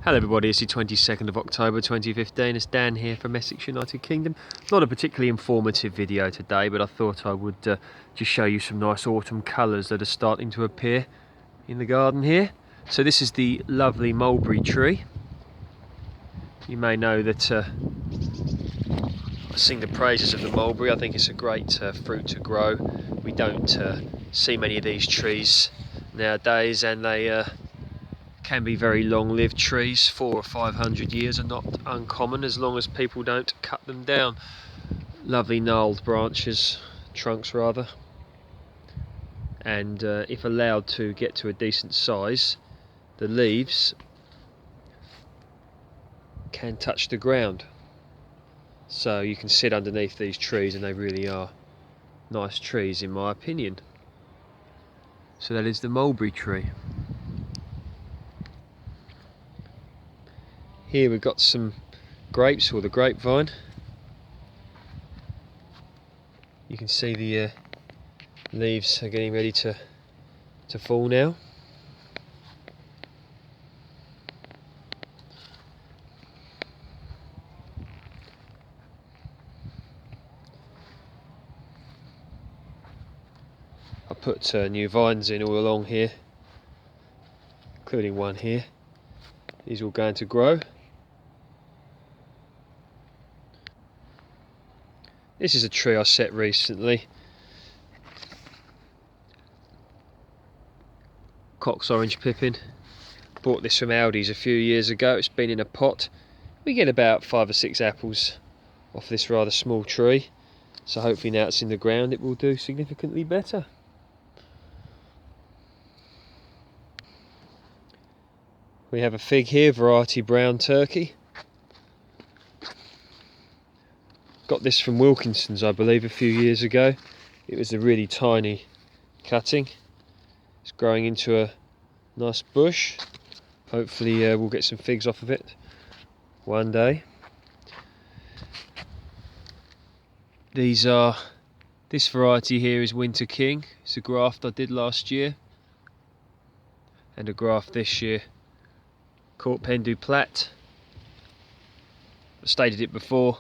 Hello everybody, it's the 22nd of October 2015, it's Dan here from Essex, United Kingdom. Not a particularly informative video today, but I thought I would just show you some nice autumn colours that are starting to appear in the garden here. So this is the lovely mulberry tree. You may know that I sing the praises of the mulberry. I think it's a great fruit to grow. We don't see many of these trees nowadays, and they can be very long-lived trees. 400 or 500 years are not uncommon as long as people don't cut them down. Lovely gnarled branches, trunks rather, and if allowed to get to a decent size, the leaves can touch the ground, so you can sit underneath these trees and they really are nice trees in my opinion. So that is the mulberry tree. Here we've got some grapes, or the grapevine. You can see the leaves are getting ready to fall now. I put new vines in all along here, including one here. These are all going to grow. This is a tree I set recently. Cox Orange Pippin. Bought this from Aldi's a few years ago. It's been in a pot. We get about 5 or 6 apples off this rather small tree. So hopefully now it's in the ground it will do significantly better. We have a fig here, variety brown turkey. Got this from Wilkinson's, I believe, a few years ago. It was a really tiny cutting. It's growing into a nice bush. Hopefully we'll get some figs off of it one day. This variety here is Winter King. It's a graft I did last year, and a graft this year. Court Pen du Plat. I stated it before.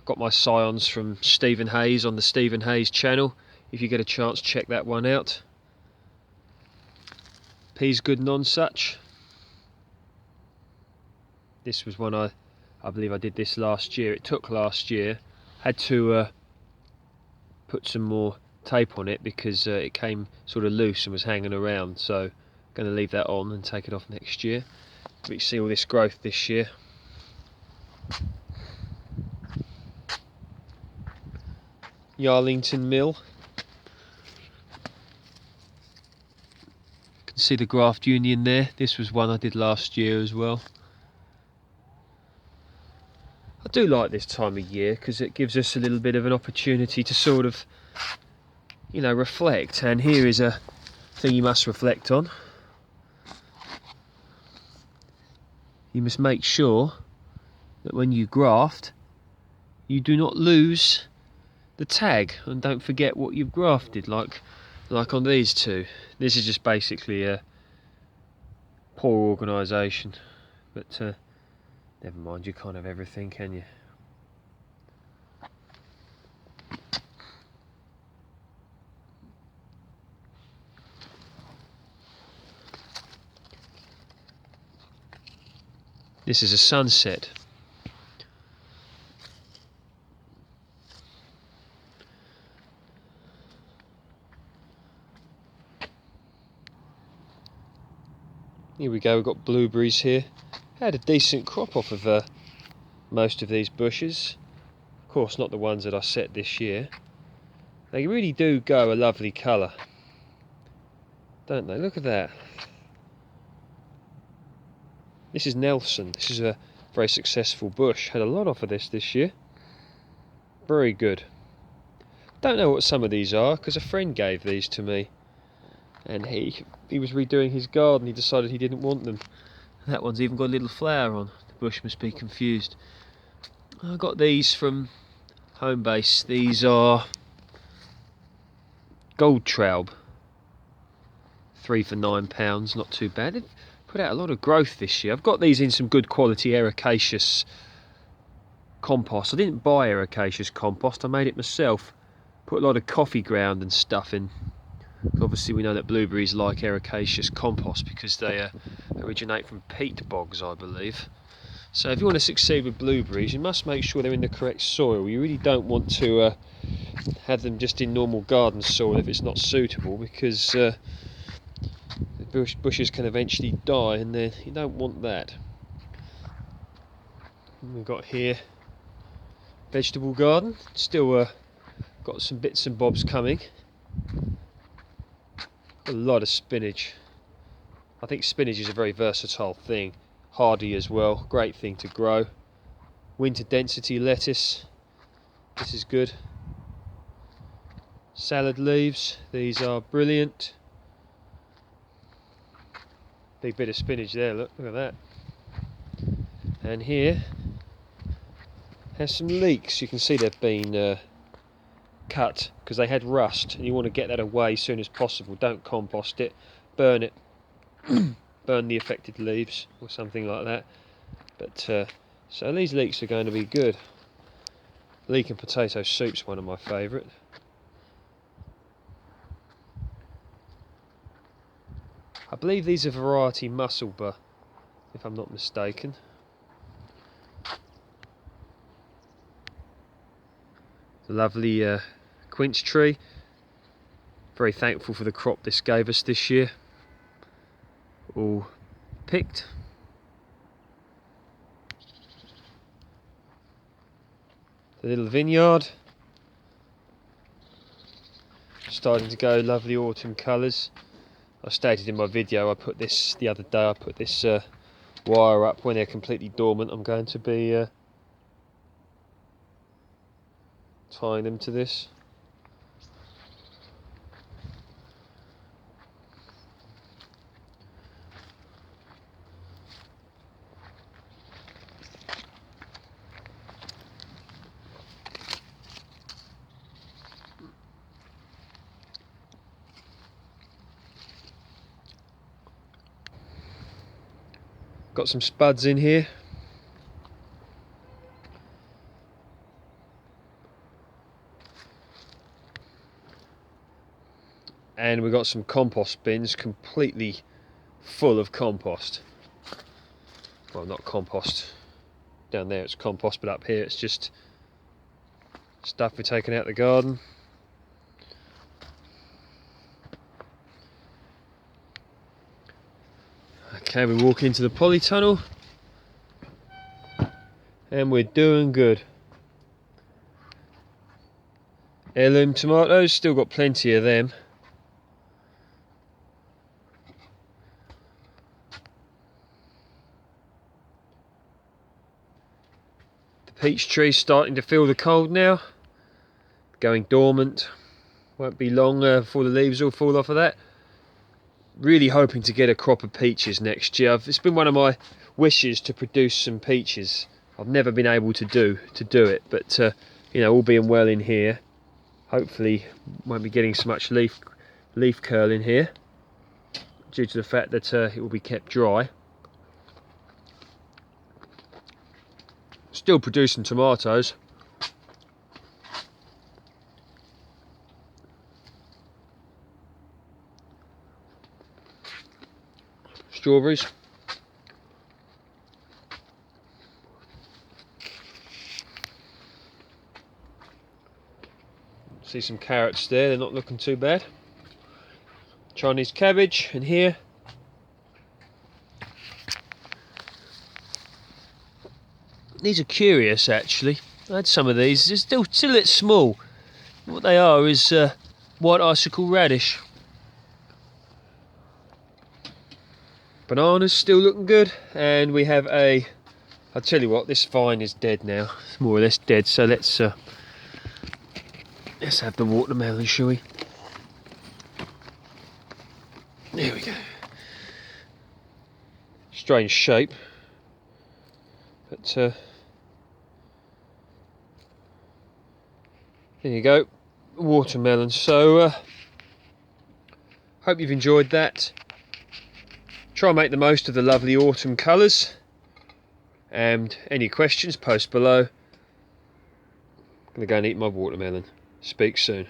Got my scions from Stephen Hayes on the Stephen Hayes channel. If you get a chance, check that one out. Peas Good Nonsuch. This was one I believe I did this last year. It took last year. Had to put some more tape on it because it came sort of loose and was hanging around. So going to leave that on and take it off next year. But you see all this growth this year. Yarlington Mill. You can see the graft union there. This was one I did last year as well. I do like this time of year because it gives us a little bit of an opportunity to sort of, you know, reflect. And here is a thing you must reflect on. You must make sure that when you graft, you do not lose the tag, and don't forget what you've grafted, like on these two. This is just basically a poor organisation, but never mind, you can't have everything, can you? This is a sunset. Here we go, we've got blueberries here. Had a decent crop off of most of these bushes. Of course, not the ones that I set this year. They really do go a lovely colour, don't they? Look at that. This is Nelson. This is a very successful bush. Had a lot off of this year. Very good. Don't know what some of these are because a friend gave these to me. And he was redoing his garden. He decided he didn't want them. That one's even got a little flower on. The bush must be confused. I got these from Homebase. These are Goldtraub. 3 for £9, not too bad. put out a lot of growth this year. I've got these in some good quality ericaceous compost. I didn't buy ericaceous compost, I made it myself. Put a lot of coffee ground and stuff in. Obviously we know that blueberries like ericaceous compost because they originate from peat bogs, I believe. So if you want to succeed with blueberries, you must make sure they're in the correct soil. You really don't want to have them just in normal garden soil if it's not suitable, because the bushes can eventually die, and you don't want that. And we've got here vegetable garden, still got some bits and bobs coming. A lot of spinach. I think spinach is a very versatile thing, hardy as well, great thing to grow. Winter density lettuce, this is good. Salad leaves, these are brilliant. Big bit of spinach there, look at that. And here has some leeks. You can see they've been cut because they had rust, and you want to get that away as soon as possible. Don't compost it, burn it. Burn the affected leaves or something like that. But so these leeks are going to be good. Leek and potato soup's one of my favourite. I believe these are variety Musselburgh, if I'm not mistaken. The lovely quince tree. Very thankful for the crop this gave us this year. All picked. The little vineyard. Starting to go lovely autumn colours. I stated in my video, I put this the other day, I put this wire up when they're completely dormant. I'm going to be tying them to this. Got some spuds in here. And we've got some compost bins completely full of compost. Well, not compost. Down there it's compost, but up here it's just stuff we're taking out the garden. Okay, we walk into the polytunnel and we're doing good. Heirloom tomatoes, still got plenty of them. The peach tree's starting to feel the cold now, going dormant. Won't be long before the leaves all fall off of that. Really hoping to get a crop of peaches next year. It's been one of my wishes to produce some peaches. I've never been able to do it, but you know, all being well in here, hopefully won't be getting so much leaf curl in here due to the fact that it will be kept dry. Still producing tomatoes. Strawberries. See some carrots there, they're not looking too bad. Chinese cabbage in here. These are curious actually. I had some of these, they're still a bit small. What they are is white icicle radish. Bananas still looking good, and we have I'll tell you what, this vine is dead now, it's more or less dead, so let's have the watermelon, shall we? There we go. Strange shape, but there you go, watermelon. So hope you've enjoyed that. Try and make the most of the lovely autumn colours. And any questions, post below. I'm going to go and eat my watermelon. Speak soon.